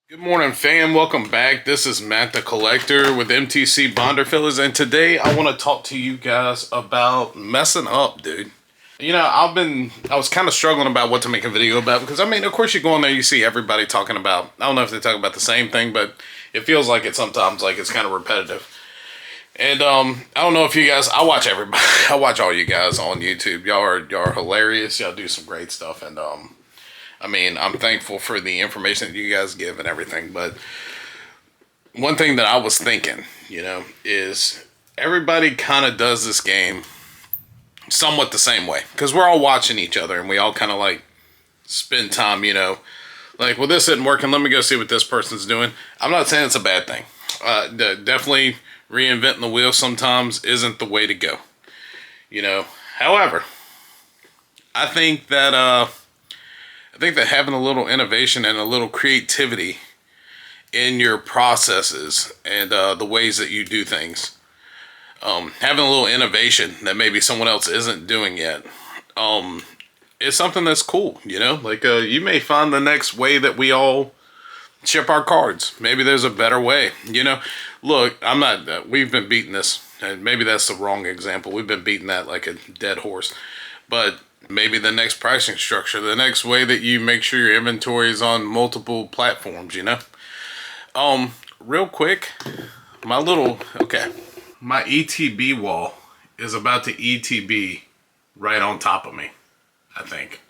Good morning, fam. Welcome back. This is Matt the Collector with MTC Bonder Fillers, and today I want to talk to you guys about messing up, dude. You know, I was kind of struggling about what to make a video about because, I mean, of course you go on there, you see everybody talking about, I don't know if they talk about the same thing, but it feels like it sometimes, like it's kind of repetitive. And I don't know if you guys, I watch everybody, I watch all you guys on YouTube. Y'all are hilarious. Y'all do some great stuff, and I mean, I'm thankful for the information that you guys give and everything, but one thing that I was thinking, you know, is everybody kind of does this game somewhat the same way, because we're all watching each other and we all kind of like spend time, you know, like, well, this isn't working, let me go see what this person's doing. I'm not saying it's a bad thing. Definitely reinventing the wheel sometimes isn't the way to go, you know. However, I think that having a little innovation and a little creativity in your processes and the ways that you do things, having a little innovation that maybe someone else isn't doing yet, is something that's cool, you know? Like, you may find the next way that we all ship our cards. Maybe there's a better way, you know? Look, I'm not, we've been beating this, and maybe that's the wrong example. We've been beating that like a dead horse. But maybe the next pricing structure, the next way that you make sure your inventory is on multiple platforms, you know? Real quick, my ETB wall is about to ETB right on top of me, I think.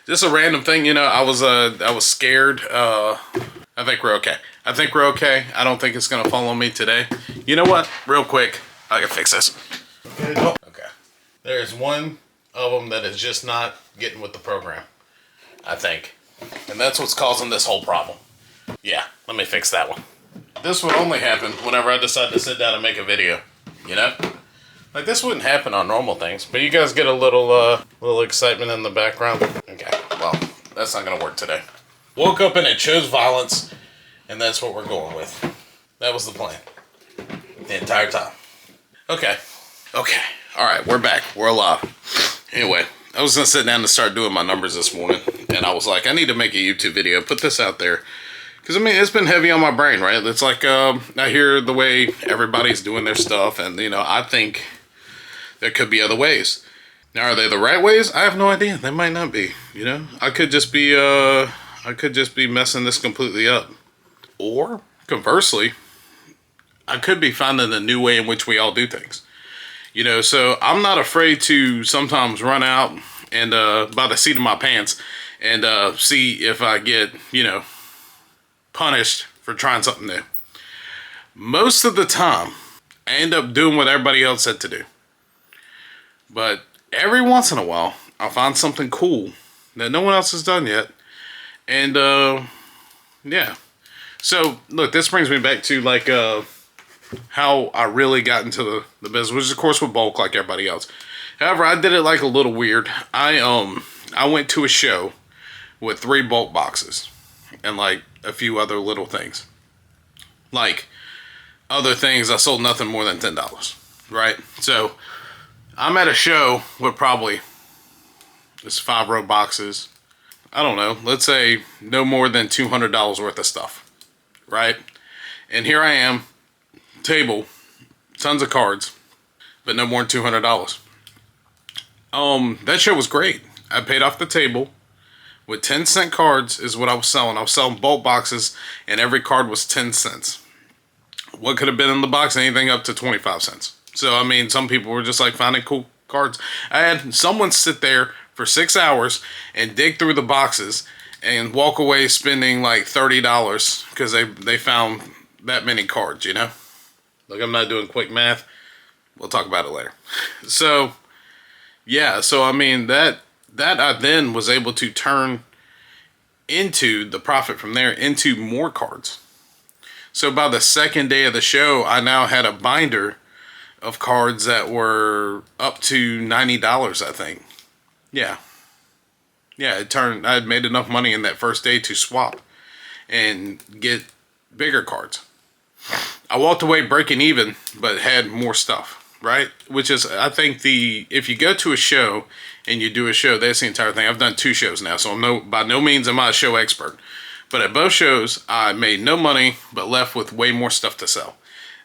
Just a random thing, you know, I was scared. I think we're okay. I don't think it's gonna fall on me today. You know what? Real quick, I can fix this. Okay. There's one of them that is just not getting with the program, I think. And that's what's causing this whole problem. Yeah, let me fix that one. This would only happen whenever I decide to sit down and make a video, you know? Like, this wouldn't happen on normal things, but you guys get a little excitement in the background. Okay, well, that's not gonna work today. Woke up and it chose violence, and that's what we're going with. That was the plan the entire time. Okay, all right, we're back, we're alive. Anyway, I was gonna sit down and start doing my numbers this morning, and I was like, I need to make a YouTube video, put this out there. Because, I mean, it's been heavy on my brain, right? It's like, I hear the way everybody's doing their stuff, and, you know, I think there could be other ways. Now, are they the right ways? I have no idea. They might not be, you know? I could just be messing this completely up. Or, conversely, I could be finding a new way in which we all do things. You know, so I'm not afraid to sometimes run out and by the seat of my pants and see if I get, you know, punished for trying something new. Most of the time, I end up doing what everybody else said to do. But every once in a while, I'll find something cool that no one else has done yet. And, yeah. So, look, this brings me back to, like, how I really got into the business, which is, of course, with bulk like everybody else. However, I did it, like, a little weird. I went to a show with 3 bulk boxes and, like, a few other little things. Like, other things, I sold nothing more than $10, right? So, I'm at a show with probably this 5-row boxes. I don't know, let's say no more than $200 worth of stuff, right? And here I am, table, tons of cards, but no more than $200. That show was great. I paid off the table with 10-cent cards is what I was selling. I was selling bulk boxes, and every card was 10 cents. What could have been in the box? Anything up to 25 cents. So, I mean, some people were just like finding cool cards. I had someone sit there for 6 hours and dig through the boxes and walk away spending like $30 because they found that many cards, you know? Look, I'm not doing quick math. We'll talk about it later. So, yeah, so I mean, that I then was able to turn into the profit from there into more cards. So by the second day of the show, I now had a binder of cards that were up to $90, I think. Yeah. Yeah, I had made enough money in that first day to swap and get bigger cards. I walked away breaking even, but had more stuff, right? Which is, I think, if you go to a show and you do a show, that's the entire thing. I've done 2 shows now, so by no means am I a show expert. But at both shows, I made no money, but left with way more stuff to sell.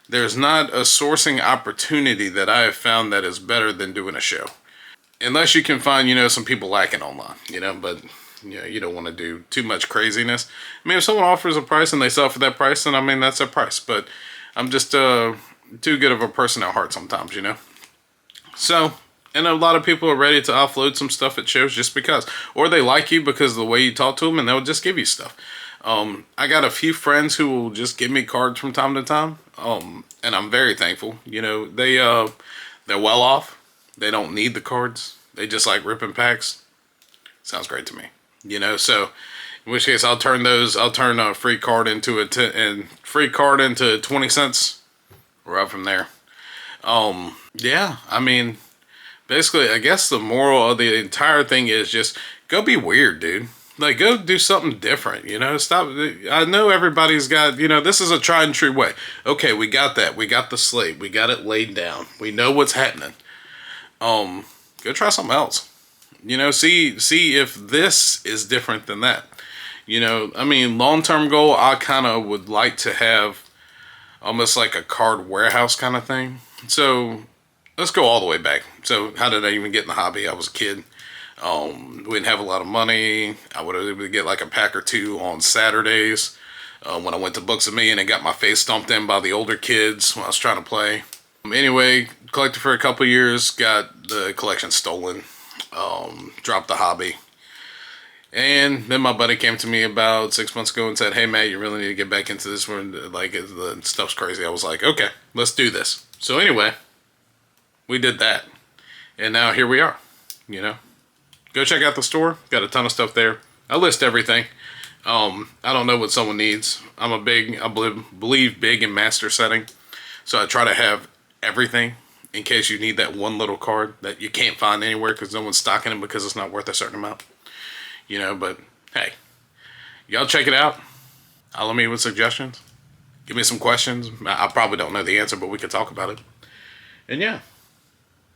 There's not a sourcing opportunity that I have found that is better than doing a show. Unless you can find, some people lacking online, but you don't want to do too much craziness. I mean, if someone offers a price and they sell for that price, then I mean, that's their price. But I'm just too good of a person at heart sometimes, So, and a lot of people are ready to offload some stuff at shows just because. Or they like you because of the way you talk to them and they'll just give you stuff. I got a few friends who will just give me cards from time to time. And I'm very thankful. They're well off. They don't need the cards. They just like ripping packs. Sounds great to me. So in which case I'll turn a free card into free card into 20 cents. We're up from there. Yeah, I mean, basically, I guess the moral of the entire thing is just go be weird, dude. Like, go do something different, Stop. I know everybody's got, this is a tried and true way. Okay, we got that. We got the slate. We got it laid down. We know what's happening. Go try something else. See if this is different than that. I mean, long-term goal, I kind of would like to have almost like a card warehouse kind of thing. So let's go all the way back. So how did I even get in the hobby? I was a kid. We didn't have a lot of money. I would get like a pack or two on Saturdays when I went to Books A Million and got my face stomped in by the older kids when I was trying to play. Anyway, collected for a couple years, got the collection stolen, dropped the hobby. And then my buddy came to me about 6 months ago and said, hey, Matt, you really need to get back into this one. Like, the stuff's crazy. I was like, okay, let's do this. So anyway, we did that. And now here we are, Go check out the store. Got a ton of stuff there. I list everything. I don't know what someone needs. I believe big in master setting. So I try to have everything in case you need that one little card that you can't find anywhere because no one's stocking it because it's not worth a certain amount. But hey, y'all check it out. Holler at me with suggestions. Give me some questions. I probably don't know the answer, but we could talk about it. And yeah,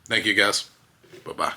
thank you guys. Bye-bye.